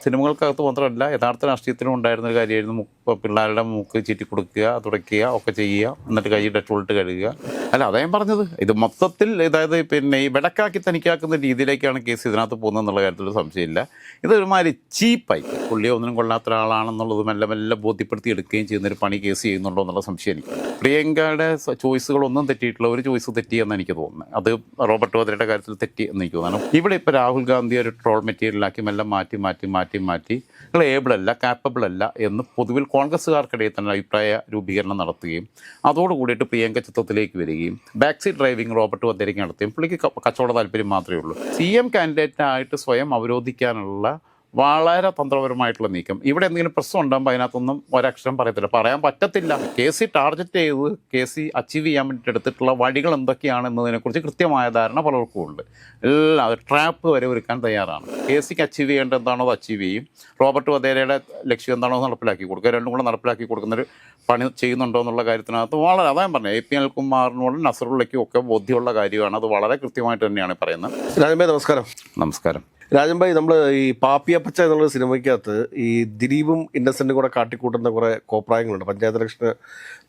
സിനിമകൾക്കകത്ത് മാത്രമല്ല യഥാർത്ഥ രാഷ്ട്രീയത്തിലും ഉണ്ടായിരുന്ന ഒരു കാര്യമായിരുന്നു പിള്ളേരുടെ മൂക്ക് ചീറ്റി കൊടുക്കുക, തുടയ്ക്കുക ഒക്കെ ചെയ്യുക, എന്നിട്ട് കൈ ഡെറ്റോളിട്ട് കഴുകുക. അല്ല, അതാ ഞാൻ പറഞ്ഞത്. ഇത് മൊത്തത്തിൽ അതായത് പിന്നെ ഈ വെടക്കാക്കി തനിക്കാക്കുന്ന രീതിയിലേക്കാണ് കേസ് ഇതിനകത്ത് പോകുന്നത് എന്നുള്ള കാര്യത്തിൽ സംശയമില്ല. ഇതൊരുമാതിരി ചീപ്പായി പുള്ളിയെ ഒന്നിനും കൊള്ളാത്ത ഒരാളാണെന്നുള്ളത് മെല്ലെ മെല്ലെ ബോധ്യപ്പെടുത്തി എടുക്കുകയും ചെയ്യുന്നൊരു പണി കേസ് ചെയ്യുന്നുണ്ടോ എന്നുള്ള സംശയം എനിക്ക്. പ്രിയങ്കയുടെ ചോയ്സുകളൊന്നും തെറ്റിയിട്ടില്ല, ഒരു ചോയ്സ് തെറ്റിയെന്ന് എനിക്ക് തോന്നുന്നത്. അത് റോബർട്ട് വദ്രയുടെ കാര്യത്തിൽ തെറ്റി എന്ന് എനിക്ക് തോന്നുന്നു. ഇവിടെ ഇപ്പോൾ രാഹുൽ ഗാന്ധി ഒരു ട്രോൾ മെറ്റീരിയലാക്കി മെല്ലെ മാറ്റി നിങ്ങൾ ഏബിളല്ല, കാപ്പബിൾ അല്ല എന്ന് പൊതുവിൽ കോൺഗ്രസ്സുകാർക്കിടയിൽ തന്നെ അഭിപ്രായ രൂപീകരണം നടത്തുകയും അതോടുകൂടിയിട്ട് പ്രിയങ്ക ചിത്രത്തിലേക്ക് വരികയും ബാക്ക് സീറ്റ് ഡ്രൈവിംഗ് റോബർട്ട് വദ്രയ്ക്ക് നടത്തുകയും പുള്ളിക്ക് കച്ചവട താല്പര്യം മാത്രമേ ഉള്ളൂ. CM കാൻഡിഡേറ്റായിട്ട് സ്വയം അവരോധിക്കാനുള്ള വളരെ തന്ത്രപരമായിട്ടുള്ള നീക്കം. ഇവിടെ എന്തെങ്കിലും പ്രശ്നം ഉണ്ടാകുമ്പോൾ അതിനകത്തൊന്നും ഒരക്ഷരം പറയത്തില്ല, പറയാൻ പറ്റത്തില്ല. കേസി ടാർഗറ്റ് ചെയ്ത് കേസി അച്ചീവ് ചെയ്യാൻ വേണ്ടിയിട്ട് എടുത്തിട്ടുള്ള വഴികൾ എന്തൊക്കെയാണെന്നതിനെക്കുറിച്ച് കൃത്യമായ ധാരണ പലർക്കും ഉണ്ട്. എല്ലാം ട്രാപ്പ് വരെ ഒരുക്കാൻ തയ്യാറാണ്. കേസിക്ക് അച്ചീവ് ചെയ്യേണ്ട എന്താണോ അത് അച്ചീവ് ചെയ്യും. റോബർട്ട് വധേരയുടെ ലക്ഷ്യം എന്താണോ നടപ്പിലാക്കി കൊടുക്കുക. രണ്ടും കൂടെ നടപ്പിലാക്കി കൊടുക്കുന്നൊരു പണി ചെയ്യുന്നുണ്ടോ എന്നുള്ള കാര്യത്തിനകത്ത് വളരെ അതാ പറഞ്ഞത്. AP അനിൽകുമാറിനോടും നസറുള്ളയ്ക്കും ഒക്കെ ബോധ്യമുള്ള കാര്യമാണ്. അത് വളരെ കൃത്യമായിട്ട് തന്നെയാണ് പറയുന്നത്. രാജൻഭായ് നമസ്കാരം. നമസ്കാരം. രാജൻഭായ്, നമ്മൾ ഈ പാപ്പിയപ്പച്ച എന്നുള്ള സിനിമയ്ക്കകത്ത് ഈ ദിലീപും ഇന്നസെൻറ്റും കൂടെ കാട്ടിക്കൂട്ടുന്ന കുറേ കോപ്രായങ്ങളുണ്ട്. പഞ്ചായത്ത് ഇലക്ഷന്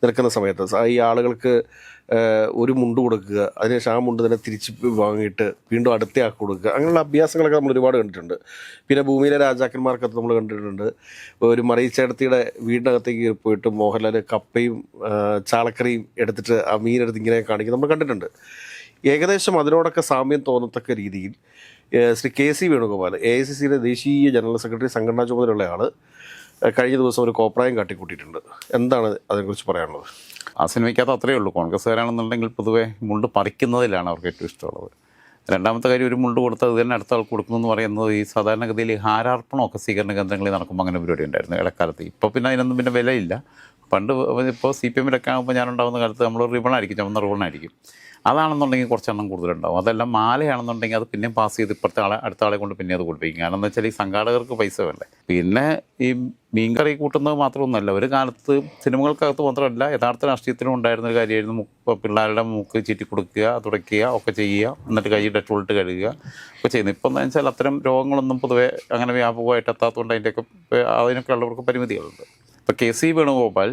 നിൽക്കുന്ന സമയത്ത് ഈ ആളുകൾക്ക് ഒരു മുണ്ട് കൊടുക്കുക, അതിനുശേഷം ആ മുണ്ട് തന്നെ തിരിച്ച് വാങ്ങിയിട്ട് വീണ്ടും അടുത്തയാൾക്ക് കൊടുക്കുക, അങ്ങനെയുള്ള അഭ്യാസങ്ങളൊക്കെ നമ്മൾ ഒരുപാട് കണ്ടിട്ടുണ്ട്. പിന്നെ ഭൂമിയിലെ രാജാക്കന്മാർക്കകത്ത് നമ്മൾ കണ്ടിട്ടുണ്ട്. ഒരു മറിയിച്ചേടത്തിയുടെ വീടിനകത്തേക്ക് പോയിട്ട് മോഹൻലാൽ കപ്പയും ചാളക്കറിയും എടുത്തിട്ട് ആ മീനെടുത്ത് ഇങ്ങനെ കാണിക്കും, നമ്മൾ കണ്ടിട്ടുണ്ട്. ഏകദേശം അതിനോടൊക്കെ സാമ്യം തോന്നത്തക്ക രീതിയിൽ ശ്രീ KC വേണുഗോപാൽ, AICCയുടെ ദേശീയ ജനറൽ സെക്രട്ടറി, സംഘടനാ ചുമതലയുള്ള ആൾ, കഴിഞ്ഞ ദിവസം ഒരു കോപ്രായം കാട്ടിക്കൂട്ടിയിട്ടുണ്ട്. എന്താണ് അതിനെക്കുറിച്ച് പറയാനുള്ളത്? ആ സിനിമയ്ക്കകത്ത് അത്രയേ ഉള്ളൂ. കോൺഗ്രസ്സുകാരാണെന്നുണ്ടെങ്കിൽ പൊതുവെ മുണ്ട് പറിക്കുന്നതിലാണ് അവർക്ക് ഏറ്റവും ഇഷ്ടമുള്ളത്. രണ്ടാമത്തെ കാര്യം, ഒരു മുണ്ട് കൊടുത്ത് അത് തന്നെ അടുത്ത ആൾ കൊടുക്കുന്നു എന്ന് പറയുന്നത് ഈ സാധാരണഗതിയിൽ ഹാരാർപ്പണമൊക്കെ സ്വീകരണ കേന്ദ്രങ്ങളിൽ നടക്കുമ്പോൾ അങ്ങനെ പരിപാടി ഉണ്ടായിരുന്നു ഇടക്കാലത്ത്. ഇപ്പോൾ പിന്നെ അതിനൊന്നും പിന്നെ വിലയില്ല. പണ്ട് ഇപ്പോൾ CPM-ലൊക്കെ ആകുമ്പോൾ ഞാനുണ്ടാകുന്ന കാലത്ത് നമ്മൾ റിബണായിരിക്കും, ചുമന്ന റിബണായിരിക്കും. അതാണെന്നുണ്ടെങ്കിൽ കുറച്ചെണ്ണം കൂടുതലുണ്ടാവും. അതെല്ലാം മാലയാണെന്നുണ്ടെങ്കിൽ അത് പിന്നെയും പാസ് ചെയ്ത് ഇപ്പുറത്തെ അടുത്ത ആളെ കൊണ്ട് പിന്നെ അത് കൊടുപ്പിക്കും. കാരണം എന്താ വെച്ചാൽ ഈ സംഘാടകർക്ക് പൈസ വേണ്ടേ. പിന്നെ ഈ മീൻകറി കൂട്ടുന്നത് മാത്രമൊന്നുമല്ല, ഒരു കാലത്ത് സിനിമകൾക്കകത്ത് മാത്രമല്ല യഥാർത്ഥ രാഷ്ട്രീയത്തിലും ഉണ്ടായിരുന്ന ഒരു കാര്യമായിരുന്നു പിള്ളേരുടെ മൂക്ക് ചീറ്റി കൊടുക്കുക, തുടയ്ക്കുക ഒക്കെ ചെയ്യുക, എന്നിട്ട് കൈ ഡെറ്റോളിട്ട് കഴുകുക ഒക്കെ ചെയ്യുന്നത്. ഇപ്പോൾ എന്താ വെച്ചാൽ അത്തരം രോഗങ്ങളൊന്നും പൊതുവെ അങ്ങനെ വ്യാപകമായിട്ട് എത്താത്തതുകൊണ്ട് അതിനൊക്കെ ഉള്ളവർക്ക് പരിമിതികളുണ്ട്. ഇപ്പോൾ KC വേണുഗോപാൽ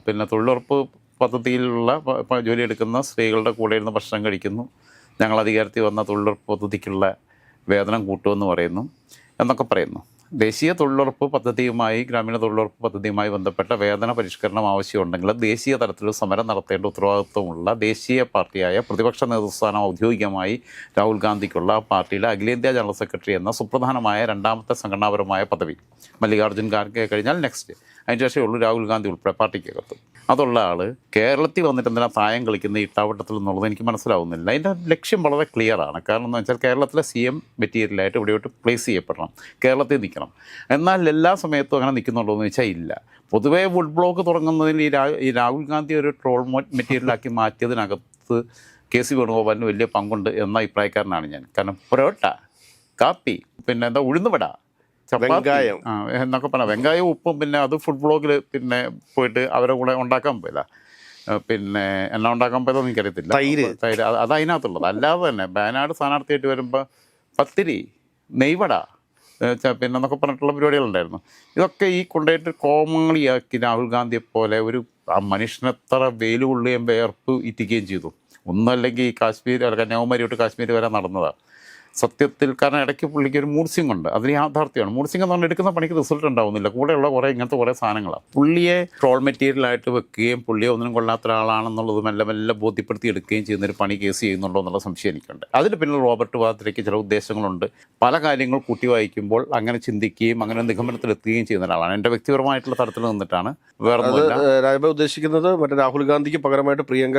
പിന്നെ തൊഴിലുറപ്പ് പദ്ധതിയിലുള്ള ജോലിയെടുക്കുന്ന സ്ത്രീകളുടെ കൂടെ ഇരുന്ന് ഭക്ഷണം കഴിക്കുന്നു, ഞങ്ങൾ അധികാരത്തിൽ വന്ന തൊഴിലുറപ്പ് പദ്ധതിക്കുള്ള വേതനം കൂട്ടുമെന്ന് പറയുന്നു എന്നൊക്കെ പറയുന്നു. ദേശീയ തൊഴിലുറപ്പ് പദ്ധതിയുമായി, ഗ്രാമീണ തൊഴിലുറപ്പ് പദ്ധതിയുമായി ബന്ധപ്പെട്ട വേതന പരിഷ്കരണം ആവശ്യമുണ്ടെങ്കിൽ ദേശീയ തലത്തിൽ സമരം നടത്തേണ്ട ഉത്തരവാദിത്വമുള്ള ദേശീയ പാർട്ടിയായ പ്രതിപക്ഷ നേതൃസ്ഥാനം ഔദ്യോഗികമായി രാഹുൽ ഗാന്ധിക്കുള്ള പാർട്ടിയുടെ അഖിലേന്ത്യാ ജനറൽ സെക്രട്ടറി എന്ന സുപ്രധാനമായ രണ്ടാമത്തെ സംഘടനാപരമായ പദവി. മല്ലികാർജ്ജുൻ ഖാർഗെ കഴിഞ്ഞാൽ നെക്സ്റ്റ്, അതിന് ശേഷമേ ഉള്ളൂ രാഹുൽ ഗാന്ധി ഉൾപ്പെടെ പാർട്ടിക്കകത്ത്. അതുള്ള ആൾ കേരളത്തിൽ വന്നിട്ട് എന്തിനാ തായം കളിക്കുന്ന ഇട്ടാവട്ടത്തിൽ എന്നുള്ളത് എനിക്ക് മനസ്സിലാവുന്നില്ല. അതിൻ്റെ ലക്ഷ്യം വളരെ ക്ലിയറാണ്. കാരണം എന്ന് വെച്ചാൽ കേരളത്തിലെ CM മെറ്റീരിയലായിട്ട് ഇവിടെയോട്ട് പ്ലേസ് ചെയ്യപ്പെടണം, കേരളത്തിൽ നിൽക്കണം. എന്നാൽ എല്ലാ സമയത്തും അങ്ങനെ നിൽക്കുന്നുണ്ടോ എന്ന് വെച്ചാൽ ഇല്ല. പൊതുവേ വുഡ് ബ്ലോക്ക് തുടങ്ങുന്നതിൽ ഈ രാഹുൽ ഗാന്ധി ഒരു ട്രോൾ മെറ്റീരിയലാക്കി മാറ്റിയതിനകത്ത് KC വേണുഗോപാലിന് വലിയ പങ്കുണ്ട് എന്ന അഭിപ്രായക്കാരനാണ് ഞാൻ. കാരണം പൊറോട്ട, കാപ്പി, പിന്നെ എന്താ ഉഴുന്നുവട, വെങ്കായം എന്നൊക്കെ പറഞ്ഞാൽ വെങ്കായം, ഉപ്പും, പിന്നെ അത് ഫുഡ് ബ്ലോഗിൽ പിന്നെ പോയിട്ട് അവരെ കൂടെ ഉണ്ടാക്കാൻ പോയതാ. പിന്നെ എന്നാ ഉണ്ടാക്കാൻ പോയതെന്ന് എനിക്കറിയത്തില്ല. തൈര് അത് അതിനകത്തുള്ളത്. അല്ലാതെ തന്നെ വയനാട് സ്ഥാനാർത്ഥിയായിട്ട് വരുമ്പോൾ പത്തിരി, നെയ്വട, പിന്നെ എന്നൊക്കെ പറഞ്ഞിട്ടുള്ള പരിപാടികളുണ്ടായിരുന്നു. ഇതൊക്കെ ഈ കൊണ്ടുപോയിട്ട് കോമളിയാക്കി രാഹുൽ ഗാന്ധിയെ പോലെ ഒരു മനുഷ്യനെത്ര വെയിൽ കൊള്ളുകയും വേർപ്പ് ഇറ്റിക്കുകയും ചെയ്തു. ഒന്നല്ലെങ്കിൽ ഈ കാശ്മീർ കന്യാകുമാരി തൊട്ട് കാശ്മീർ വരെ നടന്നതാണ് സത്യത്തിൽ. കാരണം ഇടയ്ക്ക് പുള്ളിക്ക് ഒരു മൂഡ് സ്വിംഗ് ഉണ്ട്, അതിന് യാഥാർത്ഥ്യമാണ്. മൂഡ് സ്വിംഗ് എന്ന് പറഞ്ഞാൽ എടുക്കുന്ന പണിക്ക് റിസൾട്ട് ഉണ്ടാവുന്നില്ല. കൂടെയുള്ള കുറേ ഇങ്ങനത്തെ കുറേ സാധനങ്ങളാണ്. പുള്ളിയെ ട്രോൾ മെറ്റീരിയലായിട്ട് വെക്കുകയും പുള്ളിയെ ഒന്നിനും കൊള്ളാത്ത ഒരാളാണെന്നുള്ളത് മെല്ലെ മെല്ലെ ബോധ്യപ്പെടുത്തി എടുക്കുകയും ചെയ്യുന്നൊരു പണി കേസ് ചെയ്യുന്നുണ്ടോ എന്നുള്ള സംശയം എനിക്കുണ്ട്. അതിന് പിന്നിൽ റോബർട്ട് വാദ്രയ്ക്ക് ചില ഉദ്ദേശങ്ങളുണ്ട്. പല കാര്യങ്ങൾ കൂട്ടി വായിക്കുമ്പോൾ അങ്ങനെ ചിന്തിക്കുകയും അങ്ങനെ നിഗമനത്തിലെത്തുകയും ചെയ്യുന്ന ഒരാളാണ്. എൻ്റെ വ്യക്തിപരമായിട്ടുള്ള തരത്തിൽ നിന്നിട്ടാണ്. വേറെ ഉദ്ദേശിക്കുന്നത് മറ്റേ രാഹുൽ ഗാന്ധിക്ക് പകരമായിട്ട് പ്രിയങ്ക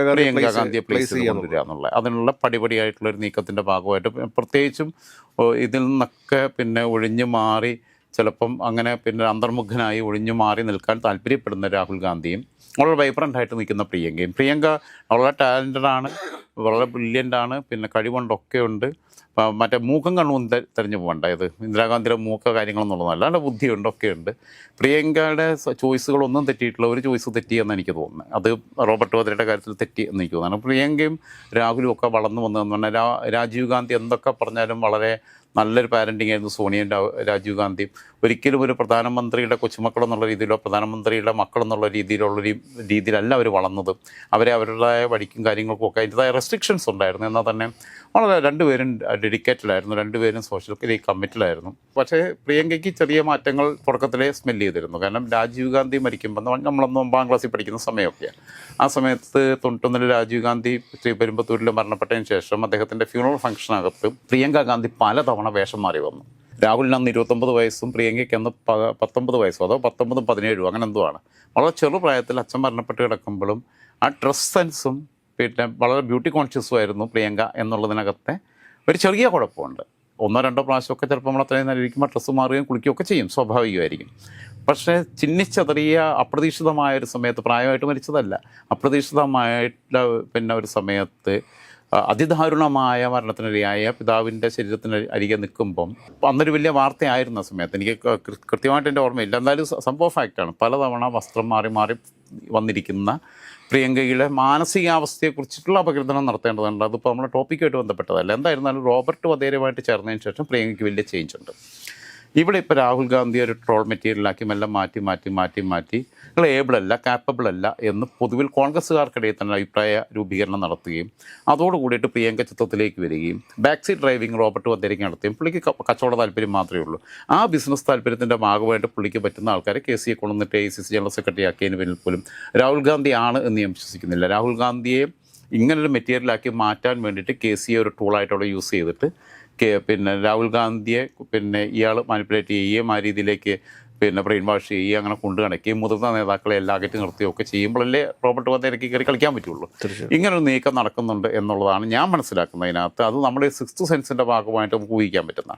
ഗാന്ധിയെ പ്ലേസ് ചെയ്യാന്നുള്ളത്, അതിനുള്ള പടിപടിയായിട്ടുള്ളൊരു നീക്കത്തിൻ്റെ ഭാഗമായിട്ട് പ്രത്യേകിച്ചും ഇതിൽ നിന്നൊക്കെ പിന്നെ ഒഴിഞ്ഞു മാറി ചിലപ്പം അങ്ങനെ പിന്നെ അന്തർമുഖനായി ഒഴിഞ്ഞു മാറി നിൽക്കാൻ താല്പര്യപ്പെടുന്ന രാഹുൽ ഗാന്ധിയും വളരെ വൈബ്രൻ്റ് ആയിട്ട് നിൽക്കുന്ന പ്രിയങ്ക വളരെ ടാലൻറ്റഡാണ്, വളരെ ബ്രില്യൻ്റാണ്, പിന്നെ കഴിവുണ്ടൊക്കെ ഉണ്ട്. മറ്റേ മൂക്കം കണ്ണും തിരഞ്ഞു പോകണ്ട, ഇത് ഇന്ദിരാഗാന്ധിയുടെ മൂക്ക കാര്യങ്ങളെന്നുള്ളതല്ല, അല്ലാണ്ട് ബുദ്ധിയുണ്ട്, ഒക്കെ ഉണ്ട്. പ്രിയങ്കയുടെ ചോയ്സുകളൊന്നും തെറ്റിയിട്ടില്ല, ഒരു ചോയ്സ് തെറ്റിയെന്ന് എനിക്ക് തോന്നുന്നത്. അത് റോബർട്ട് വാദ്രയുടെ കാര്യത്തിൽ തെറ്റി എന്ന് എനിക്ക് തോന്നുന്നു. പ്രിയങ്കയും രാഹുലും ഒക്കെ വളർന്നു വന്നതെന്ന് പറഞ്ഞാൽ രാജീവ് ഗാന്ധി എന്തൊക്കെ പറഞ്ഞാലും വളരെ നല്ലൊരു പാരൻറ്റിങ് ആയിരുന്നു സോണിയയും രാജീവ് ഗാന്ധിയും. ഒരിക്കലും ഒരു പ്രധാനമന്ത്രിയുടെ കൊച്ചുമക്കളെന്നുള്ള രീതിയിലോ പ്രധാനമന്ത്രിയുടെ മക്കളെന്നുള്ള രീതിയിലല്ല അവർ വളർന്നത്. അവരെ അവരുടേതായ വഴിക്കും കാര്യങ്ങൾക്കും ഒക്കെ അതിൻ്റെതായ റെസ്ട്രിക്ഷൻസ് ഉണ്ടായിരുന്നു. എന്നാൽ തന്നെ വളരെ രണ്ടുപേരും ഡെഡിക്കേറ്റഡായിരുന്നു, രണ്ടുപേരും സോഷ്യൽ കമ്മിറ്റഡായിരുന്നു. പക്ഷേ പ്രിയങ്കയ്ക്ക് ചെറിയ മാറ്റങ്ങൾ തുടക്കത്തിലേ സ്മെല്ല് ചെയ്തിരുന്നു. കാരണം രാജീവ് ഗാന്ധി മരിക്കുമ്പോൾ നമ്മളൊന്ന് 9ാം ക്ലാസ്സിൽ പഠിക്കുന്ന സമയമൊക്കെയാണ്. ആ സമയത്ത് 91 രാജീവ് ഗാന്ധി പെരുമ്പത്തൂരിൽ മരണപ്പെട്ടതിന് ശേഷം അദ്ദേഹത്തിൻ്റെ ഫ്യൂണറൽ ഫംഗ്ഷനകത്ത് പ്രിയങ്ക ഗാന്ധി പലതവണ വേഷം മാറി വന്നു. രാഹുലിന് അന്ന് 29 വയസ്സും പ്രിയങ്കയ്ക്ക് അന്ന് 19 വയസ്സും, അതോ 19ഉം 17ഉം അങ്ങനെ എന്തോ ആണ്. വളരെ ചെറുപ്രായത്തിൽ അച്ഛൻ മരണപ്പെട്ട് കിടക്കുമ്പോഴും ആ ഡ്രസ് സെൻസും പിന്നെ വളരെ ബ്യൂട്ടി കോൺഷ്യസും ആയിരുന്നു പ്രിയങ്ക എന്നുള്ളതിനകത്തെ ഒരു ചെറിയ കുഴപ്പമുണ്ട്. 1-2 പ്രാവശ്യമൊക്കെ ചിലപ്പോൾ നമ്മൾ അത്രയും നേരം ഇരിക്കുമ്പോൾ ഡ്രസ്സ് മാറുകയും കുളിക്കുകയൊക്കെ ചെയ്യും, സ്വാഭാവികമായിരിക്കും. പക്ഷേ ചിന്നിച്ചെറിയ അപ്രതീക്ഷിതമായൊരു സമയത്ത്, പ്രായമായിട്ട് മരിച്ചതല്ല, അപ്രതീക്ഷിതമായിട്ടുള്ള പിന്നെ ഒരു സമയത്ത് അതിദാരുണമായ മരണത്തിനിരയായ പിതാവിൻ്റെ ശരീരത്തിന് അരികെ നിൽക്കുമ്പം അന്നൊരു വലിയ വാർത്തയായിരുന്നു ആ സമയത്ത്. എനിക്ക് കൃത്യമായിട്ട് എൻ്റെ ഓർമ്മയില്ല, എന്തായാലും സംഭവ ഫാക്റ്റാണ്. പലതവണ വസ്ത്രം മാറി മാറി വന്നിരിക്കുന്ന പ്രിയങ്കയുടെ മാനസികാവസ്ഥയെക്കുറിച്ചിട്ടുള്ള അപഗ്രഥനം നടത്തേണ്ടതുണ്ട്. അതിപ്പോൾ നമ്മുടെ ടോപ്പിക്കുമായിട്ട് ബന്ധപ്പെട്ടതല്ല. എന്തായിരുന്നാലും റോബർട്ട് വധേരയുമായിട്ട് ചേർന്നതിന് ശേഷം പ്രിയങ്കയ്ക്ക് വലിയ ചേഞ്ച് ഉണ്ട്. ഇവിടെ ഇപ്പോൾ രാഹുൽ ഗാന്ധി ഒരു ട്രോൾ മെറ്റീരിയലാക്കി മെല്ലെ മാറ്റി നിങ്ങൾ ഏബിളല്ല, കാപ്പബിളല്ല എന്ന് പൊതുവിൽ കോൺഗ്രസ്സുകാർക്കിടയിൽ തന്നെ അഭിപ്രായ രൂപീകരണം നടത്തുകയും അതോടുകൂടിയിട്ട് പ്രിയങ്ക ചിത്രത്തിലേക്ക് വരികയും ബാക്ക് സീറ്റ് ഡ്രൈവിംഗ് റോബർട്ട് വധേരയ്ക്ക് നടത്തുകയും പുള്ളിക്ക് കച്ചവട താല്പര്യം മാത്രമേ ഉള്ളൂ. ആ ബിസിനസ് താല്പര്യത്തിൻ്റെ ഭാഗമായിട്ട് പുള്ളിക്ക് പറ്റുന്ന ആൾക്കാരെ KCയെ കൊണ്ടുവന്നിട്ട് AICC ജനറൽ സെക്രട്ടറി ആക്കിയതിന് പിന്നിൽ പോലും രാഹുൽ ഗാന്ധി ആണ് എന്ന് ഞാൻ വിശ്വസിക്കുന്നില്ല. രാഹുൽ ഗാന്ധിയെ ഇങ്ങനൊരു മെറ്റീരിയലാക്കി മാറ്റാൻ വേണ്ടിയിട്ട് KCയെ ഒരു ടൂളായിട്ടവിടെ യൂസ് ചെയ്തിട്ട് പിന്നെ രാഹുൽ ഗാന്ധിയെ പിന്നെ ഇയാൾ മാനിപ്പുലേറ്റ് ചെയ്യുകയും ആ രീതിയിലേക്ക് പിന്നെ ബ്രെയിൻ വാഷ് ചെയ്യുകയും അങ്ങനെ കൊണ്ടു നടക്കുകയും മുതിർന്ന നേതാക്കളെ എല്ലാം അകറ്റി നിർത്തുകയൊക്കെ ചെയ്യുമ്പോഴല്ലേ റോബർട്ട് വധേരയ്ക്ക് കയറി കളിക്കാൻ പറ്റുള്ളൂ. ഇങ്ങനൊരു നീക്കം നടക്കുന്നുണ്ട് എന്നുള്ളതാണ് ഞാൻ മനസ്സിലാക്കുന്നതിനകത്ത്. അത് നമ്മുടെ 6th സെൻസിൻ്റെ ഭാഗമായിട്ട് നമുക്ക് ഊഹിക്കാൻ പറ്റുന്ന.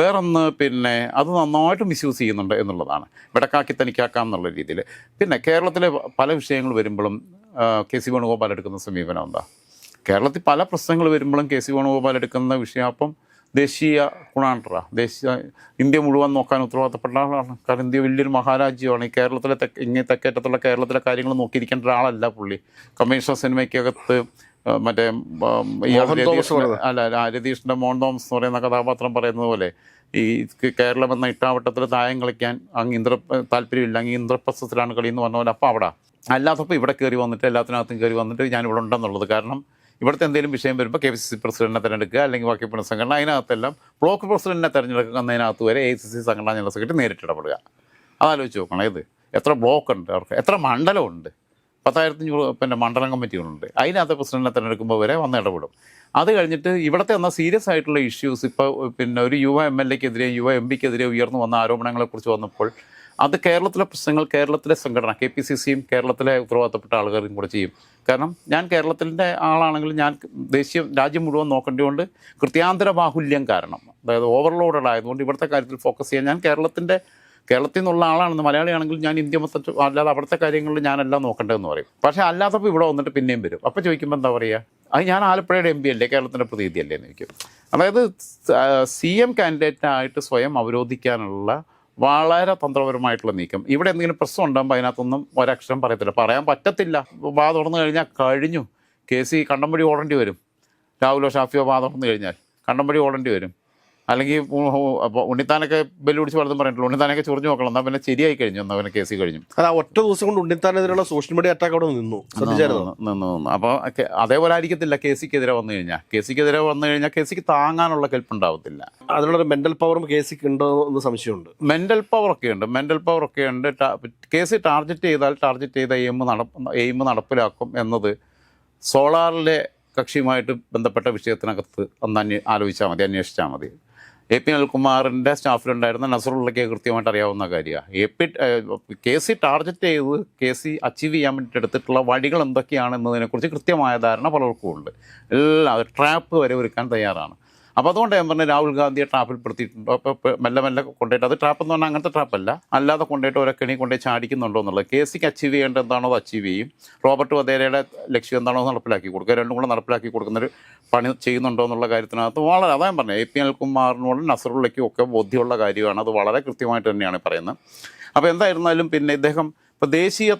വേറൊന്ന് പിന്നെ അത് നന്നായിട്ട് മിസ്യൂസ് ചെയ്യുന്നുണ്ട് എന്നുള്ളതാണ്. വിടക്കാക്കി തനിക്കാക്കാം എന്നുള്ള രീതിയിൽ. പിന്നെ കേരളത്തിലെ പല വിഷയങ്ങൾ വരുമ്പോഴും KC വേണുഗോപാൽ എടുക്കുന്ന സമീപനം എന്താ? കേരളത്തിൽ പല പ്രശ്നങ്ങൾ വരുമ്പോഴും KC വേണുഗോപാൽ എടുക്കുന്ന വിഷയം അപ്പം ദേശീയ ഗുണാണ്ടറ, ഇന്ത്യ മുഴുവൻ നോക്കാൻ ഉത്തരവാദിത്തപ്പെട്ട ആളാണ്. കാരണം ഇന്ത്യ വലിയൊരു മഹാരാജ്യമാണ്. ഈ കേരളത്തിലെ തെക്കേറ്റത്തുള്ള കേരളത്തിലെ കാര്യങ്ങൾ നോക്കിയിരിക്കേണ്ട ഒരാളല്ല പുള്ളി. കമ്മീഷൻ സിനിമയ്ക്കകത്ത് മറ്റേ രതീഷിൻ്റെ മോഹൻ തോമസ് എന്ന് പറയുന്ന കഥാപാത്രം പറയുന്നത് പോലെ ഈ കേരളം എന്ന ഇട്ടാവട്ടത്തിൽ തായം കളിക്കാൻ താല്പര്യമില്ല, അങ്ങ് ഇന്ദ്രപ്രസ്ഥത്തിലാണ് കളി എന്ന് പറഞ്ഞ പോലെ. അപ്പോൾ അവിടെ അല്ലാത്തപ്പോൾ ഇവിടെ കയറി വന്നിട്ട് എല്ലാത്തിനകത്തും കയറി വന്നിട്ട് ഞാനിവിടെ ഉണ്ടെന്നുള്ളത്. കാരണം ഇവിടുത്തെ എന്തെങ്കിലും വിഷയം വരുമ്പോൾ KCC പ്രസിഡന്റിനെ തിരഞ്ഞെടുക്കുക, അല്ലെങ്കിൽ ബാക്കി പുനഃസംഘടന, അതിനകത്തെല്ലാം ബ്ലോക്ക് പ്രസിഡന്റിനെ തിരഞ്ഞെടുക്കുന്നതിനകത്ത് വരെ AICC സംഘടനാ ജനറൽ സെക്രട്ടറി നേരിട്ടിടപെടുക. അതാലോചിച്ച് നോക്കണം. ഇത് എത്ര ബ്ലോക്ക് ഉണ്ട് അവർക്ക്, എത്ര മണ്ഡലമുണ്ട്, 10,500 പിന്നെ മണ്ഡലം കമ്മിറ്റികളുണ്ട്. അതിനകത്ത് പ്രസിഡന്റിനെ തിരഞ്ഞെടുക്കുമ്പോൾ വരെ വന്ന് ഇടപെടും. അത് കഴിഞ്ഞിട്ട് ഇവിടുത്തെ എന്നാൽ സീരിയസ് ആയിട്ടുള്ള ഇഷ്യൂസ് ഇപ്പോൾ പിന്നെ ഒരു യുവ MLA-ക്കെതിരെ യുവ MP-ക്കെതിരെ ഉയർന്നു വന്ന ആരോപണങ്ങളെക്കുറിച്ച് വന്നപ്പോൾ അത് കേരളത്തിലെ പ്രശ്നങ്ങൾ കേരളത്തിലെ സംഘടന KPCCയും കേരളത്തിലെ ഉത്തരവാദിത്തപ്പെട്ട ആളുകളും കൂടെ ചെയ്യും. കാരണം ഞാൻ കേരളത്തിൻ്റെ ആളാണെങ്കിൽ ഞാൻ രാജ്യം മുഴുവൻ നോക്കേണ്ടതുകൊണ്ട് കൃത്യാന്തര ബാഹുല്യം കാരണം, അതായത് ഓവർലോഡഡ് ആയതുകൊണ്ട് ഇവിടുത്തെ കാര്യത്തിൽ ഫോക്കസ് ചെയ്യാൻ ഞാൻ കേരളത്തിൽ നിന്നുള്ള ആളാണെന്ന്, മലയാളിയാണെങ്കിൽ ഞാൻ ഇന്ത്യ മൊത്തം, അല്ലാതെ അവിടുത്തെ കാര്യങ്ങളിൽ ഞാനെല്ലാം നോക്കേണ്ടതെന്ന് പറയും. പക്ഷേ അല്ലാത്തപ്പോൾ ഇവിടെ വന്നിട്ട് പിന്നെയും വരും. അപ്പോൾ ചോദിക്കുമ്പോൾ എന്താ പറയുക, അത് ഞാൻ ആലപ്പുഴയുടെ MP അല്ലേ, കേരളത്തിൻ്റെ പ്രതിനിധി അല്ലേ എന്ന് ചോദിക്കും. അതായത് CM കാൻഡിഡേറ്റായിട്ട് സ്വയം അവരോധിക്കാനുള്ള വളരെ തന്ത്രപരമായിട്ടുള്ള നീക്കം. ഇവിടെ എന്തെങ്കിലും പ്രശ്നം ഉണ്ടാകുമ്പോൾ അതിനകത്തൊന്നും ഒരക്ഷരം പറയത്തില്ല, പറയാൻ പറ്റത്തില്ല. വാ തുറന്നു കഴിഞ്ഞാൽ കഴിഞ്ഞു. KC കണ്ടംപടി ഓടേണ്ടി വരും. രാഹുലോ ഷാഫിയോ വാ തുറന്നു കഴിഞ്ഞാൽ കണ്ടംപടി ഓടേണ്ടി വരും. അല്ലെങ്കിൽ അപ്പോൾ ഉണ്ണിത്താനൊക്കെ ബെല്ലുപിടിച്ച് പലതും പറഞ്ഞിട്ടുള്ളൂ. ഉണ്ണിത്താനൊക്കെ ചൊറിഞ്ഞു നോക്കണം, എന്നാൽ പിന്നെ ശരിയായി കഴിഞ്ഞു, എന്നാൽ പിന്നെ KC കഴിഞ്ഞു. അത് ഒറ്റ ദിവസം കൊണ്ട് ഉണ്ണിത്താനെതിരെയുള്ള സോഷ്യൽ മീഡിയ അറ്റാക്ക് അവിടെ നിന്നു. അപ്പോൾ അതേപോലെ ആയിരിക്കത്തില്ല KCക്കെതിരെ വന്നു കഴിഞ്ഞാൽ. KCക്കെതിരെ വന്നു കഴിഞ്ഞാൽ KCക്ക് താങ്ങാനുള്ള കെൽപ്പുണ്ടാവത്തില്ല. അതിനുള്ള മെന്റൽ പവറും KCക്ക് ഉണ്ടോ എന്ന് സംശയമുണ്ട്. മെന്റൽ പവറൊക്കെ ഉണ്ട്. KC ടാർഗറ്റ് ചെയ്ത എയിം നടപ്പിലാക്കും എന്നത് സോളാറിലെ കക്ഷിയുമായിട്ട് ബന്ധപ്പെട്ട വിഷയത്തിനകത്ത് ഒന്ന് ആലോചിച്ചാൽ മതി, അന്വേഷിച്ചാൽ മതി. AP അനിൽകുമാറിൻ്റെ സ്റ്റാഫിലുണ്ടായിരുന്ന നസറുള്ളയ്ക്ക് കൃത്യമായിട്ട് അറിയാവുന്ന കാര്യമാണ്. KC ടാർഗറ്റ് ചെയ്ത് KC അച്ചീവ് ചെയ്യാൻ വേണ്ടിയിട്ട് എടുത്തിട്ടുള്ള വഴികൾ എന്തൊക്കെയാണ് എന്നതിനെക്കുറിച്ച് കൃത്യമായ ധാരണ പലർക്കും ഉണ്ട്. എല്ലാം ട്രാപ്പ് വരെ ഒരുക്കാൻ തയ്യാറാണ്. അപ്പോൾ അതുകൊണ്ട് ഞാൻ പറഞ്ഞത് രാഹുൽ ഗാന്ധിയെ ട്രാപ്പിൽപ്പെടുത്തിയിട്ടുണ്ടോ, അപ്പോൾ മെല്ലെ മെല്ലെ കൊണ്ടുപോയിട്ട്, അത് ട്രാപ്പ് എന്ന് പറഞ്ഞാൽ അങ്ങനത്തെ ട്രാപ്പല്ല, അല്ലാതെ കൊണ്ടുപോയിട്ട് ഓരോ കെണി കൊണ്ടുപോയി ചാടിക്കുന്നുണ്ടോ എന്നുള്ളത്. കേസിക്ക് അച്ചീവ് ചെയ്യേണ്ടത് എന്താണോ അത് അച്ചീവ് ചെയ്യും. റോബർട്ട് വധേരയുടെ ലക്ഷ്യം എന്താണോ നടപ്പിലാക്കി കൊടുക്കുക, രണ്ടും കൂടെ നടപ്പിലാക്കി കൊടുക്കുന്നൊരു പണി ചെയ്യുന്നുണ്ടോ എന്നുള്ള കാര്യത്തിനകത്ത് വളരെ, അതാ ഞാൻ പറഞ്ഞത്, AP അനിൽകുമാറിനോടും നസറുള്ളയ്ക്കും ഒക്കെ ബോധ്യമുള്ള കാര്യമാണ്. അത് വളരെ കൃത്യമായിട്ട് തന്നെയാണ് പറയുന്നത്. അപ്പോൾ എന്തായിരുന്നാലും പിന്നെ ഇദ്ദേഹം ഇപ്പോൾ ദേശീയ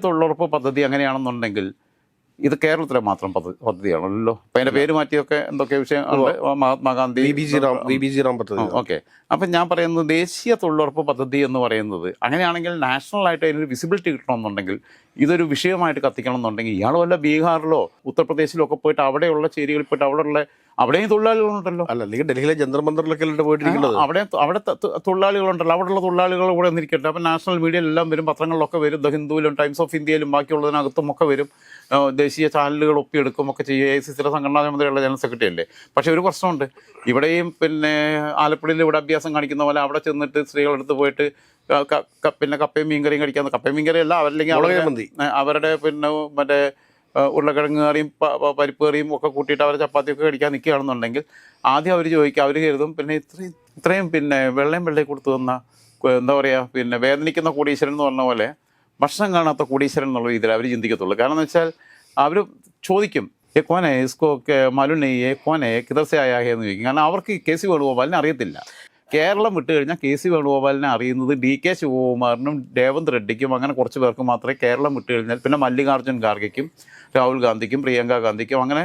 തൊഴിലുറപ്പ് പദ്ധതി അങ്ങനെയാണെന്നുണ്ടെങ്കിൽ ഇത് കേരളത്തിലെ മാത്രം പദ്ധതിയാണല്ലോ. അപ്പം അതിൻ്റെ പേര് മാറ്റിയൊക്കെ എന്തൊക്കെ വിഷയം ഉണ്ട്, മഹാത്മാഗാന്ധി VBG റാം പദ്ധതി. ഓക്കെ. അപ്പം ഞാൻ പറയുന്നത് ദേശീയ തൊഴിലുറപ്പ് പദ്ധതി എന്ന് പറയുന്നത് അങ്ങനെയാണെങ്കിൽ നാഷണലായിട്ട് അതിനൊരു വിസിബിലിറ്റി കിട്ടണമെന്നുണ്ടെങ്കിൽ, ഇതൊരു വിഷയമായിട്ട് കത്തിക്കണം എന്നുണ്ടെങ്കിൽ, ഇയാൾ വല്ല ബീഹാറിലോ ഉത്തർപ്രദേശിലോ ഒക്കെ പോയിട്ട് അവിടെയുള്ള ചേരികളിൽ പോയിട്ട് അവിടെയും തൊഴിലാളികളുണ്ടല്ലോ. അല്ല, അല്ലെങ്കിൽ ഡൽഹിയിലെ ജന്തർ മന്ദറിലൊക്കെ പോയിട്ടിരിക്കുന്നത്. അവിടെ തൊഴിലാളികളുണ്ടല്ലോ, അവിടെയുള്ള തൊഴിലാളികൾ കൂടെ ഒന്നിരിക്കട്ടെ. അപ്പം നാഷണൽ മീഡിയയിലെല്ലാം വരും, പത്രങ്ങളിലൊക്കെ വരും, ദ ഹിന്ദുവിലും ടൈംസ് ഓഫ് ഇന്ത്യയിലും ബാക്കിയുള്ളതിനകത്തും ഒക്കെ വരും, ദേശീയ ചാനലുകൾ ഒപ്പിയെടുക്കും ഒക്കെ ചെയ്യും. AICCയുടെ സംഘടനാ ചുമതലയുള്ള ജനറൽ സെക്രട്ടറി അല്ലേ. പക്ഷേ ഒരു പ്രശ്നമുണ്ട്, ഇവിടെയും പിന്നെ ആലപ്പുഴയിൽ ഇവിടെ അഭ്യാസം കാണിക്കുന്ന പോലെ അവിടെ ചെന്നിട്ട് സ്ത്രീകളെടുത്ത് പോയിട്ട് പിന്നെ കപ്പയും മീൻകറിയും കഴിക്കാന്ന്, കപ്പയും മീൻകറിയല്ല, അവരല്ലെങ്കിൽ അവരുടെ പിന്നെ മറ്റേ ഉരുളക്കിഴങ്ങ് കറിയും പരിപ്പ് കറിയും ഒക്കെ കൂട്ടിയിട്ട് അവരെ ചപ്പാത്തിയൊക്കെ കഴിക്കാൻ നിൽക്കുകയാണെന്നുണ്ടെങ്കിൽ ആദ്യം അവർ ചോദിക്കുക, അവർ കരുതും പിന്നെ ഇത്രയും പിന്നെ വെള്ളയും കൊടുത്തു തന്ന എന്താ പറയുക, പിന്നെ വേദനിക്കുന്ന കോടീശ്വരൻ എന്ന് പറഞ്ഞ പോലെ ഭക്ഷണം കാണാത്ത കോടീശ്വരൻ എന്നുള്ള രീതിയിൽ അവർ ചിന്തിക്കത്തുള്ളൂ. കാരണം എന്ന് വെച്ചാൽ അവർ ചോദിക്കും കോനെ ഇസ്കോ മലുനെ കോനെ കിതർസെ ആയാന്ന് ചോദിക്കും. കാരണം അവർക്ക് KC വേണുഗോപാലിനെ അറിയത്തില്ല. കേരളം വിട്ട് കഴിഞ്ഞാൽ KC വേണുഗോപാലിനെ അറിയുന്നത് DK ശിവകുമാറിനും രേവന്ത് റെഡ്ഡിക്കും അങ്ങനെ കുറച്ച് പേർക്ക് മാത്രമേ കേരളം വിട്ട് കഴിഞ്ഞാൽ, പിന്നെ മല്ലികാർജ്ജുൻ ഖാർഗെക്കും രാഹുൽ ഗാന്ധിക്കും പ്രിയങ്ക ഗാന്ധിക്കും അങ്ങനെ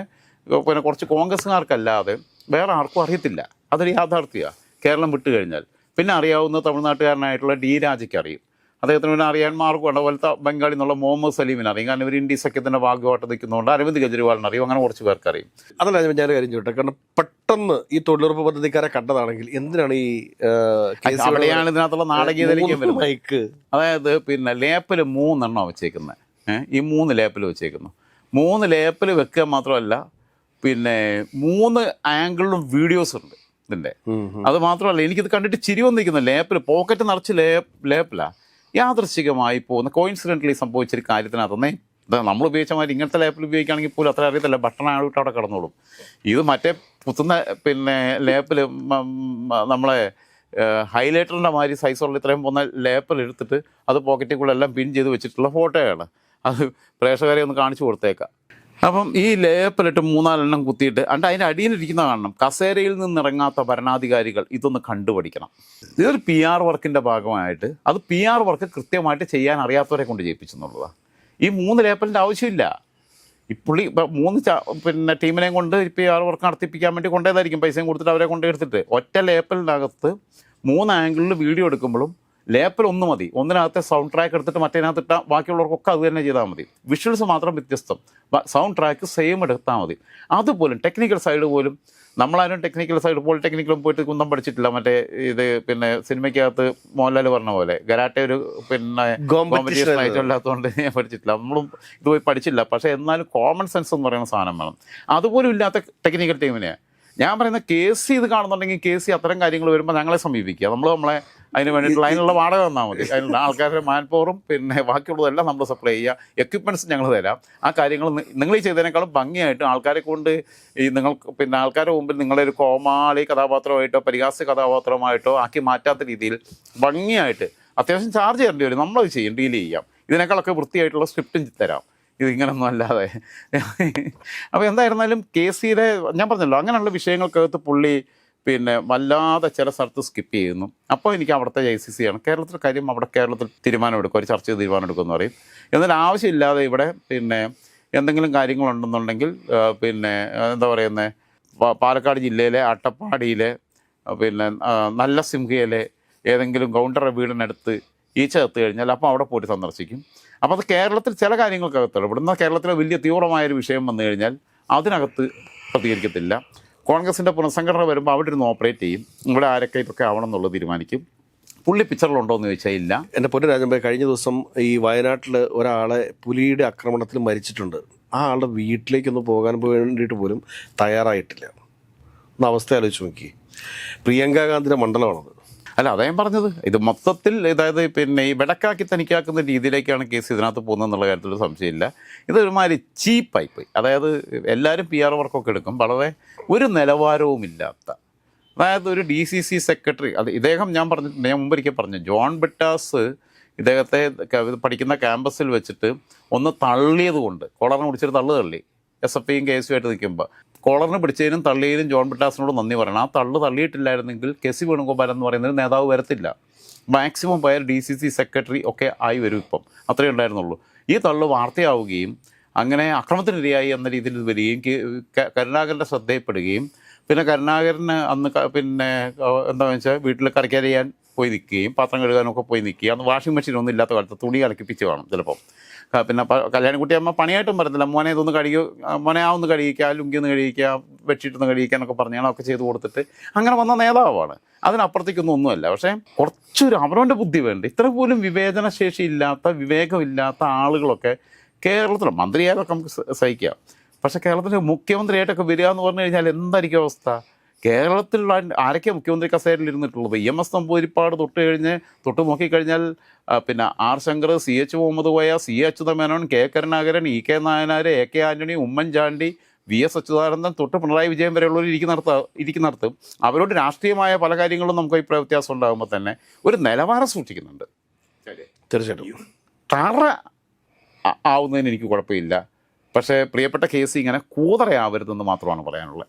പിന്നെ കുറച്ച് കോൺഗ്രസ്സുകാർക്കല്ലാതെ വേറെ ആർക്കും അറിയത്തില്ല. അതൊരു യാഥാർത്ഥ്യമാണ്. കേരളം വിട്ട് കഴിഞ്ഞാൽ പിന്നെ അറിയാവുന്ന തമിഴ്നാട്ടുകാരനായിട്ടുള്ള D രാജയ്ക്ക് അറിയും. അദ്ദേഹത്തിന് പിന്നെ അറിയാൻ മാർഗമുണ്ട്. അതുപോലത്തെ ബംഗാളി എന്നുള്ള മുഹമ്മദ് സലീമിന് അറിയും. കാരണം ഇവർ ഇന്ത്യ സഖ്യത്തിൻ്റെ ഭാഗമായിട്ട് നിൽക്കുന്നതുകൊണ്ട് അരവിന്ദ് കെജ്രിവാളിന് അറിയും. അങ്ങനെ കുറച്ച് പേർക്ക് അറിയും. അതല്ല ഞാൻ കാര്യം ചോട്ടെ, കാരണം പെട്ടെന്ന് ഈ തൊഴിലുറപ്പ് പദ്ധതിക്കാരെ കണ്ടതാണെങ്കിൽ എന്തിനാണ് ഈ അവിടെയാണ് ഇതിനകത്തുള്ള നാടകീയതയിലേക്ക് വരുന്നത്. അതായത് പിന്നെ ലേപ്പിൽ 3 വെച്ചേക്കുന്നത്. ഈ 3 ലേപ്പിൽ വെച്ചേക്കുന്നു. 3 ലേപ്പിൽ വെക്കുക മാത്രമല്ല, പിന്നെ 3 ആംഗിളിലും വീഡിയോസ് ഉണ്ട് ഇതിൻ്റെ. അത് മാത്രമല്ല, എനിക്കിത് കണ്ടിട്ട് ചിരി വന്നിരിക്കുന്നു. ലേപ്പിൽ പോക്കറ്റ് നിറച്ച് ലേപ്പിലാണ് യാദൃശ്ചികമായി പോകുന്ന കോയിൻസിഡൻ്റലി സംഭവിച്ചൊരു കാര്യത്തിനകത്തുനിന്നേ നമ്മൾ ഉപയോഗിച്ച മാതിരി ഇങ്ങനത്തെ ലേപ്പിൽ ഉപയോഗിക്കുകയാണെങ്കിൽ പോലും അത്ര അറിയത്തില്ല, ബട്ടൺ ആയിട്ട് അവിടെ കിടന്നോളും. ഇത് മറ്റേ പുത്തുന്ന പിന്നെ ലേപ്പിൽ നമ്മളെ ഹൈലൈറ്ററിൻ്റെ മാതിരി സൈസുള്ള ഇത്രയും പോകുന്ന ലേപ്പിൽ എടുത്തിട്ട് അത് പോക്കറ്റിൽ കൂടെ എല്ലാം പിൻ ചെയ്ത് വെച്ചിട്ടുള്ള ഫോട്ടോയാണ്. അത് പ്രേക്ഷകരെ ഒന്ന് കാണിച്ചു കൊടുത്തേക്കാം. അപ്പം ഈ ലേപ്പിലിട്ട് 3-4 കുത്തിയിട്ട് അതിൻ്റെ അടിയിലിരിക്കുന്ന കാണണം. കസേരയിൽ നിന്നിറങ്ങാത്ത ഭരണാധികാരികൾ ഇതൊന്ന് കണ്ടുപഠിക്കണം. ഇതൊരു PR വർക്കിൻ്റെ ഭാഗമായിട്ട് അത് PR വർക്ക് കൃത്യമായിട്ട് ചെയ്യാൻ അറിയാത്തവരെ കൊണ്ട് ചെയ്യിപ്പിച്ചെന്നുള്ളതാണ്. ഈ 3 ലേപ്പലിൻ്റെ ആവശ്യമില്ല. ഇപ്പുള്ളി ഇപ്പം 3 പിന്നെ ടീമിനെയും കൊണ്ട് PR വർക്ക് നടത്തിപ്പിക്കാൻ വേണ്ടി കൊണ്ടേതായിരിക്കും, പൈസയും കൊടുത്തിട്ട് അവരെ കൊണ്ടെടുത്തിട്ട്. ഒറ്റ ലേപ്പലിനകത്ത് 3 ആംഗിളിൽ വീഡിയോ എടുക്കുമ്പോഴും ലേപ്പിൽ 1 മതി. ഒന്നിനകത്തെ സൗണ്ട് ട്രാക്ക് എടുത്തിട്ട് മറ്റേനകത്തിട്ടാൽ ബാക്കിയുള്ളവർക്കൊക്കെ അത് തന്നെ ചെയ്താൽ മതി. വിഷ്വൽസ് മാത്രം വ്യത്യസ്തം, സൗണ്ട് ട്രാക്ക് സെയിം എടുത്താൽ മതി. അതുപോലും ടെക്നിക്കൽ സൈഡ് പോലും നമ്മളാരും ടെക്നിക്കൽ സൈഡ് പോളിടെക്നിക്കലും പോയിട്ട് കുന്തം പഠിച്ചിട്ടില്ല. മറ്റേ ഇത് പിന്നെ സിനിമയ്ക്കകത്ത് മോഹൻലാൽ പറഞ്ഞ പോലെ ഗരാട്ടെ ഒരു പിന്നെ കോമ്പറ്റീഷൻ ആയിട്ടില്ലാത്തതുകൊണ്ട് ഞാൻ പഠിച്ചിട്ടില്ല. നമ്മളും ഇത് പോയി പഠിച്ചില്ല. പക്ഷേ എന്നാലും കോമൺ സെൻസ് എന്ന് പറയുന്ന സാധനം വേണം. അതുപോലും ഇല്ലാത്ത ടെക്നിക്കൽ ടീമിനെയാണ് ഞാൻ പറയുന്നത്. KC ഇത് കാണുന്നുണ്ടെങ്കിൽ KC അത്തരം കാര്യങ്ങൾ വരുമ്പോൾ ഞങ്ങളെ സമീപിക്കുക. നമ്മളെ അതിന് വേണ്ടിയിട്ടുള്ള അതിനുള്ള വാടക തന്നാൽ മതി. അതിനുള്ള ആൾക്കാരുടെ മാൻ പവറും പിന്നെ ബാക്കിയുള്ളതെല്ലാം നമ്മൾ സപ്ലൈ ചെയ്യുക. എക്യുപ്മെൻറ്റ്സ് ഞങ്ങൾ തരാം. ആ കാര്യങ്ങൾ നിങ്ങൾ ഈ ചെയ്തതിനേക്കാളും ഭംഗിയായിട്ട് ആൾക്കാരെ കൊണ്ട് നിങ്ങൾക്ക് പിന്നെ ആൾക്കാരുടെ മുമ്പിൽ നിങ്ങളെ ഒരു കോമാളി കഥാപാത്രമായിട്ടോ പരിഹാസ്യ കഥാപാത്രമായിട്ടോ ആക്കി മാറ്റാത്ത രീതിയിൽ ഭംഗിയായിട്ട് അത്യാവശ്യം ചാർജ് ചെയ്യേണ്ടി വരും. നമ്മളത് ചെയ്യും, ഡീൽ ചെയ്യാം. ഇതിനേക്കാളൊക്കെ വൃത്തിയായിട്ടുള്ള സ്ക്രിപ്റ്റും തരാം. ഇതിങ്ങനൊന്നും അല്ലാതെ. അപ്പോൾ എന്തായിരുന്നാലും KCയുടെ ഞാൻ പറഞ്ഞല്ലോ അങ്ങനെയുള്ള വിഷയങ്ങൾക്കകത്ത് പുള്ളി പിന്നെ വല്ലാതെ ചില സ്ഥലത്ത് സ്കിപ്പ് ചെയ്യുന്നു. അപ്പോൾ എനിക്ക് അവിടുത്തെ JCC ആണ് കേരളത്തിലെ കാര്യം. അവിടെ കേരളത്തിൽ തീരുമാനമെടുക്കും, ഒരു ചർച്ച ചെയ്ത് തീരുമാനമെടുക്കുമെന്ന് പറയും. എന്നാൽ ആവശ്യമില്ലാതെ ഇവിടെ പിന്നെ എന്തെങ്കിലും കാര്യങ്ങളുണ്ടെന്നുണ്ടെങ്കിൽ പിന്നെ എന്താ പറയുന്നത്, പാലക്കാട് ജില്ലയിലെ അട്ടപ്പാടിയിലെ പിന്നെ നല്ല സിംഹയിലെ ഏതെങ്കിലും ഗൗണ്ടറുടെ വീടിനടുത്ത് ഈച്ച കത്ത് കഴിഞ്ഞാൽ അപ്പോൾ അവിടെ പോയിട്ട് സന്ദർശിക്കും. അപ്പോൾ അത് കേരളത്തിൽ ചില കാര്യങ്ങൾക്കകത്തുള്ളൂ. ഇവിടുന്ന് കേരളത്തിലെ വലിയ തീവ്രമായൊരു വിഷയം വന്നു കഴിഞ്ഞാൽ അതിനകത്ത് പ്രതികരിക്കത്തില്ല. കോൺഗ്രസിൻ്റെ പുനഃസംഘടന വരുമ്പോൾ അവിടെ ഇരുന്ന് ഓപ്പറേറ്റ് ചെയ്യും. ഇവിടെ ആരൊക്കെ ഇതൊക്കെ ആവണം എന്നുള്ളത് തീരുമാനിക്കും. പുള്ളി പിക്ചറിലുണ്ടോ എന്ന് ചോദിച്ചാൽ ഇല്ല. എൻ്റെ പൊന്നു രാജൻഭായ്, കഴിഞ്ഞ ദിവസം ഈ വയനാട്ടിൽ ഒരാളെ പുലിയുടെ ആക്രമണത്തിൽ മരിച്ചിട്ടുണ്ട്. ആ ആളുടെ വീട്ടിലേക്കൊന്ന് പോകാൻ വേണ്ടിയിട്ട് പോലും തയ്യാറായിട്ടില്ല. ഒന്ന് അവസ്ഥ ആലോചിച്ച് നോക്കി. പ്രിയങ്ക ഗാന്ധിയുടെ മണ്ഡലമാണത്. അല്ല അതാ ഞാൻ പറഞ്ഞത്, ഇത് മൊത്തത്തിൽ അതായത് പിന്നെ ഈ വെടക്കാക്കി തനിക്കാക്കുന്ന രീതിയിലേക്കാണ് കേസ് ഇതിനകത്ത് പോകുന്നത് എന്നുള്ള കാര്യത്തിൽ സംശയമില്ല. ഇതൊരുമാതിരി ചീപ്പായിപ്പോയി. അതായത് എല്ലാവരും PR വർക്കൊക്കെ എടുക്കും, വളരെ ഒരു നിലവാരവുമില്ലാത്ത, അതായത് ഒരു DCC സെക്രട്ടറി, അത് ഇദ്ദേഹം ഞാൻ പറഞ്ഞിട്ടുണ്ട്, ഞാൻ മുമ്പൊരിക്കൽ പറഞ്ഞു, ജോൺ ബ്രിട്ടാസ് ഇദ്ദേഹത്തെ പഠിക്കുന്ന ക്യാമ്പസിൽ വെച്ചിട്ട് ഒന്ന് തള്ളിയത് കൊണ്ട്, കോളറിന് പിടിച്ചൊരു തള്ളി SFIയും KSU ആയിട്ട് നിൽക്കുമ്പോൾ കോളറിന് പിടിച്ചതിനും തള്ളിയതിനും ജോൺ ബ്രിട്ടാസിനോട് നന്ദി പറയണം. ആ തള്ളു തള്ളിയിട്ടില്ലായിരുന്നെങ്കിൽ KC വേണുഗോപാൽ എന്ന് പറയുന്നത് നേതാവ് വരത്തില്ല. മാക്സിമം പോയാൽ DCC സെക്രട്ടറി ഒക്കെ ആയി വരും. ഇപ്പം അത്രയേ ഉണ്ടായിരുന്നുള്ളൂ. ഈ തള്ളു വാർത്തയാവുകയും അങ്ങനെ അക്രമത്തിനിരയായി എന്ന രീതിയിൽ വരികയും കരുണാകരൻ്റെ ശ്രദ്ധയിൽപ്പെടുകയും പിന്നെ കരുണാകരന് അന്ന് പിന്നെ എന്താണെന്ന് വെച്ചാൽ വീട്ടിൽ കറിക്കരിയാൻ പോയി നിൽക്കുകയും പാത്രം കഴുകാനൊക്കെ പോയി നിൽക്കുക. അന്ന് വാഷിംഗ് മെഷീനൊന്നും ഇല്ലാത്ത കാലത്ത് തുണി അലക്കിപ്പിച്ച് കാണും ചിലപ്പം. പിന്നെ കല്യാണക്കുട്ടി അമ്മ പണിയായിട്ടും പറഞ്ഞില്ല, മോനെ ഇതൊന്ന് കഴുകി, മോനെ ആ ഒന്ന് കഴുകിക്കുക, ലുങ്കി ഒന്ന് കഴുകിക്കുക, ബെഡ്ഷീറ്റ് ഒന്ന് കഴുകിക്കാനൊക്കെ പറഞ്ഞാൽ ഒക്കെ ചെയ്ത് കൊടുത്തിട്ട് അങ്ങനെ വന്ന നേതാവാണ്. അതിനപ്പുറത്തേക്കൊന്നും ഒന്നുമല്ല. പക്ഷേ കുറച്ചൊരു അവനവൻ്റെ ബുദ്ധി വേണ്ട. ഇത്ര പോലും വിവേചനശേഷി ഇല്ലാത്ത, വിവേകമില്ലാത്ത ആളുകളൊക്കെ കേരളത്തിൽ മന്ത്രിയായാലൊക്കെ നമുക്ക് സഹിക്കാം. പക്ഷേ കേരളത്തിൻ്റെ മുഖ്യമന്ത്രിയായിട്ടൊക്കെ വരിക എന്ന് പറഞ്ഞു കഴിഞ്ഞാൽ എന്തായിരിക്കും അവസ്ഥ? കേരളത്തിലുള്ള ആരൊക്കെ മുഖ്യമന്ത്രി കസേരയിൽ ഇരുന്നിട്ടുള്ളത്? EMS നമ്പൂതിരിപ്പാട് തൊട്ട് നോക്കിക്കഴിഞ്ഞാൽ പിന്നെ R Shankar, CH Muhammad Koya, C Achutha Menon, K Karunakaran, EK Nayanar, AK Antony, Oommen Chandy, VS Achuthanandan തൊട്ട് പിണറായി വിജയൻ വരെയുള്ളവർ ഇരിക്കുന്നിടത്ത് അവരോട് രാഷ്ട്രീയമായ പല കാര്യങ്ങളും നമുക്ക് അഭിപ്രായ വ്യത്യാസം ഉണ്ടാകുമ്പോൾ തന്നെ ഒരു നിലവാരം സൂക്ഷിക്കുന്നുണ്ട്. തീർച്ചയായിട്ടും തറ ആവുന്നതിന് എനിക്ക് കുഴപ്പമില്ല. പക്ഷേ പ്രിയപ്പെട്ട KC ഇങ്ങനെ കൂതറയാവരുതെന്ന് മാത്രമാണ് പറയാനുള്ളത്.